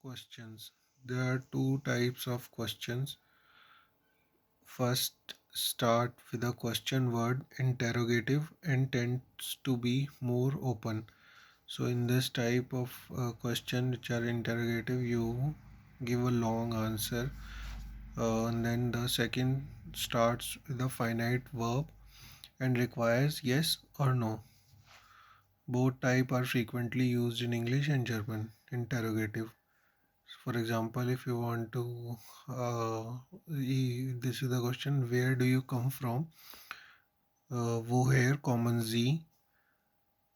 Questions. There are two types of questions. First, start with a question word interrogative and tends to be more open. So, in this type of question, which are interrogative, you give a long answer, and then the second starts with a finite verb and requires yes or no. Both type are frequently used in English and German. Interrogative. For example, if you want to, this is the question: Where do you come from? Woher kommen Sie?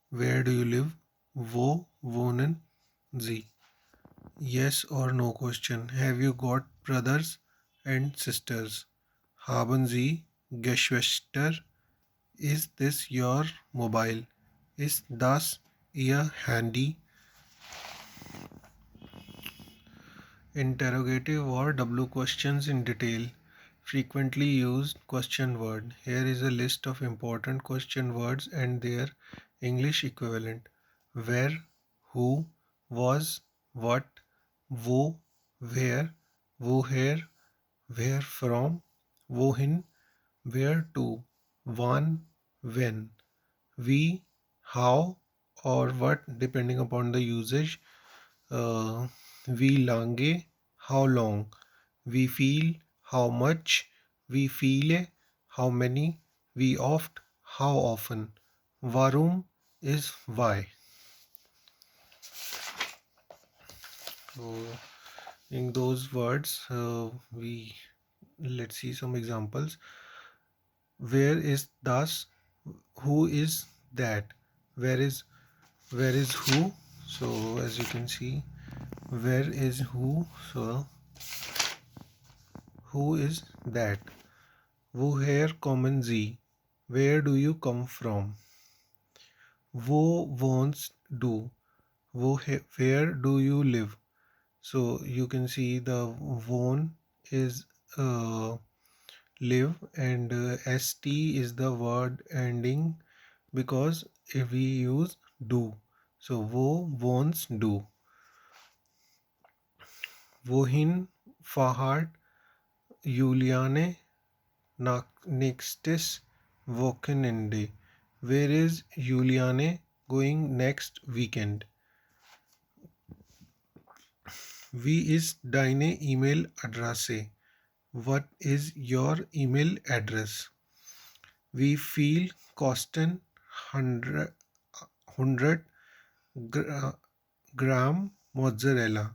Where do you live? Wo wohnen Sie? Yes or no question: Have you got brothers and sisters? Haben Sie Geschwister? Is this your mobile? Ist das Ihr Handy? Interrogative or W questions in detail. Frequently used question word. Here is a list of important question words and their English equivalent. Where, who, was, what, wo, where, woher, where from, wohin, where to, wann, when, we, how, or what, depending upon the usage. Wie lange, how long, wie viel, how much, wie viele, how many, wie oft, how often. Warum is why. So in those words, we let's see some examples. Where is das? Who is that? Where is who? So as you can see, where is who? So who is that? Woher kommen Sie? Where do you come from? Wo wohnst du? Where do you live? So you can see the wohn is live, and st is the word ending because if we use do. So wo wohns du? Wohin fahrt Juliane nächstes Wochenende? Where is Juliane going next weekend? Wie ist deine E-Mail-Adresse? What is your email address? Wie viel kosten 100 gram mozzarella?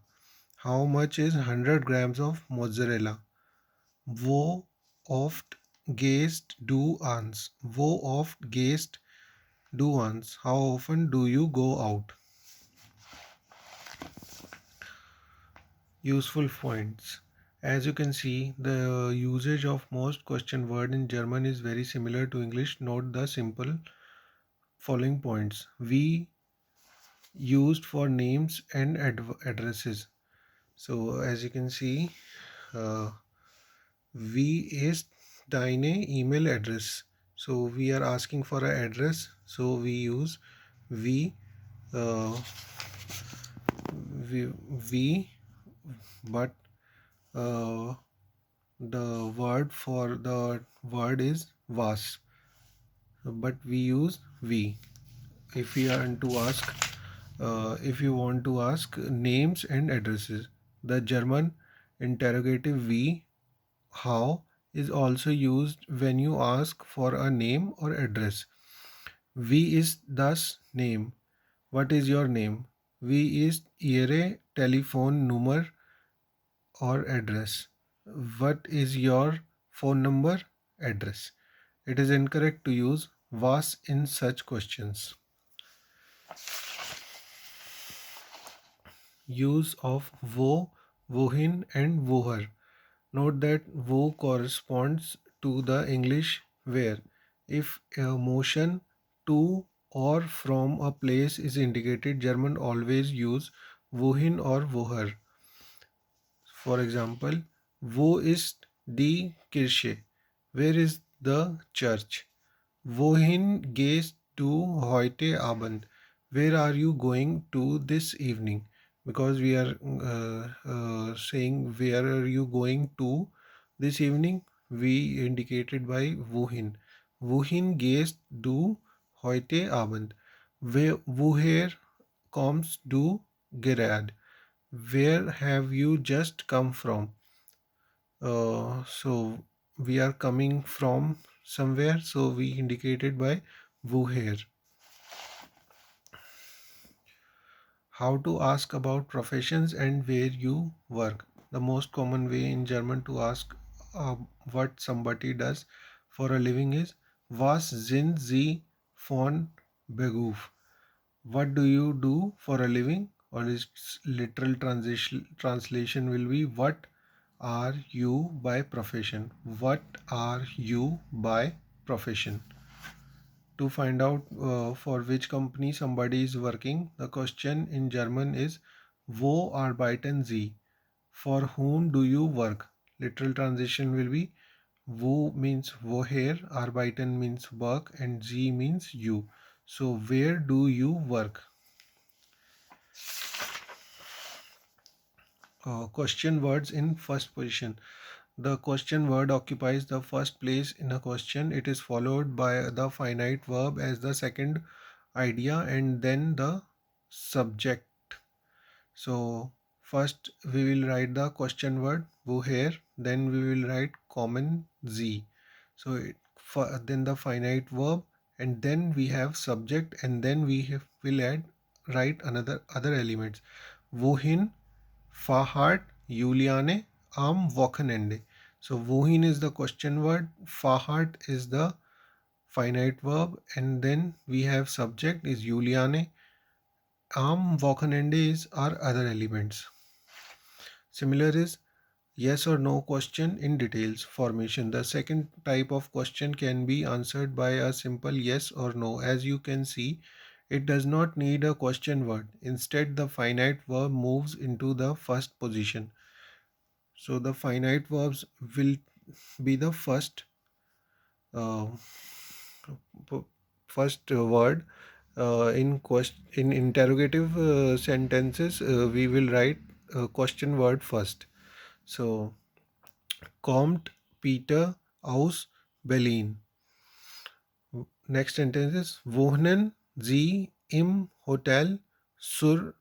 How much is 100 grams of mozzarella? Wo oft gehst du ans? Wo oft gehst du ans? How often do you go out? Useful points. As you can see, the usage of most question word in German is very similar to English. Note the simple following points. We used for names and addresses. So as you can see, uh, wie ist deine email address? So we are asking for an address. So we use we, uh, we, but uh, the word for the word is was, but we use we. If we are to ask, if you want to ask names and addresses, the German interrogative wie, how, is also used when you ask for a name or address. Wie ist das name? What is your name? Wie ist Ihre Telefonnummer or address? What is your phone number, address? It is incorrect to use was in such questions. Use of wo, wohin, and woher. Note that wo corresponds to the English where. If a motion to or from a place is indicated, German always use wohin or woher. For example, wo ist die Kirche? Where is the church? Wohin gehst du heute Abend? Where are you going to this evening? because we are saying where are you going to this evening. We indicated by wohin. Wohin gehst du heute Abend? Woher kommst du gerade? Where have you just come from? So we are coming from somewhere, so we indicated by woher. How to ask about professions and where you work. The most common way in German to ask uh, what somebody does for a living is Was sind Sie von Beruf? What do you do for a living? Or its literal translation will be What are you by profession? What are you by profession? To find out for which company somebody is working, the question in German is Wo arbeiten Sie? For whom do you work? Literal translation will be Wo means woher, arbeiten means work, and Sie means you. So where do you work? Question words in first position. The question word occupies the first place in a question. It is followed by the finite verb as the second idea and then the subject. So first we will write the question word woher, then we will write common z. So then the finite verb, and then we have subject, and then will add write another other elements. Wohin fahrt Juliane am Wochenende? So wohin is the question word, fahrt is the finite verb, and then we have subject is Juliane, am Wochenende is our other elements. Similar is yes or no question in details formation. The second type of question can be answered by a simple yes or no. As you can see, it does not need a question word. Instead, the finite verb moves into the first position. So the finite verbs will be the uh, first word in interrogative sentences. We will write question word first. So kommt Peter aus Berlin. Next sentence is wohnen Sie im Hotel zur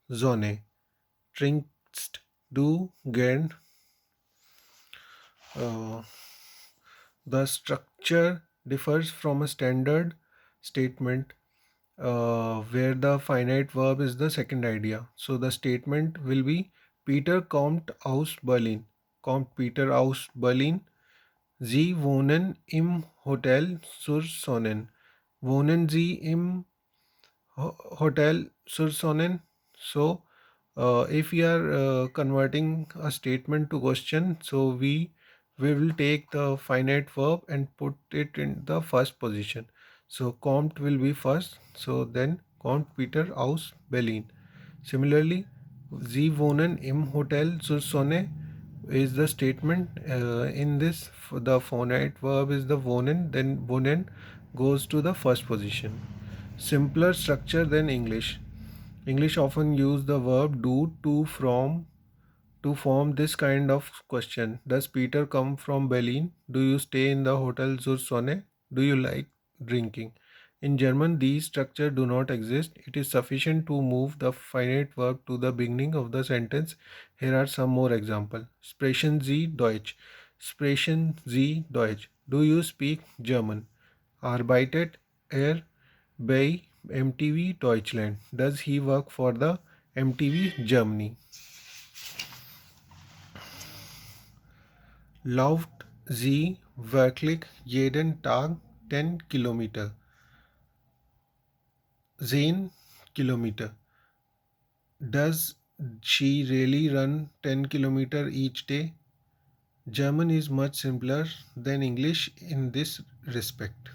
Sonne. Trinkst du gern? Uh, the structure differs from a standard statement where the finite verb is the second idea. So the statement will be Peter kommt aus Berlin. Kommt Peter aus Berlin? Sie wohnen im Hotel zur Sonnen. Wohnen Sie im Hotel zur Sonnen? So, if we are converting a statement to question, so we will take the finite verb and put it in the first position. So, kommt will be first. So then kommt Peter aus Berlin. Similarly, Sie wohnen im Hotel zur Sonne is the statement. In this, the finite verb is the wohnen, then wohnen goes to the first position. Simpler structure than English. English often use the verb do to form this kind of question. Does Peter come from Berlin? Do you stay in the Hotel zur Sonne? Do you like drinking? In German, these structures do not exist. It is sufficient to move the finite verb to the beginning of the sentence. Here are some more examples. Sprechen Sie Deutsch? Sprechen Sie Deutsch? Do you speak German? Arbeitet er bei MTV Deutschland? Does he work for the MTV Germany? Lauft sie wirklich jeden Tag 10 Kilometer? 10 Kilometer. Does she really run 10 kilometer each day? German is much simpler than English in this respect.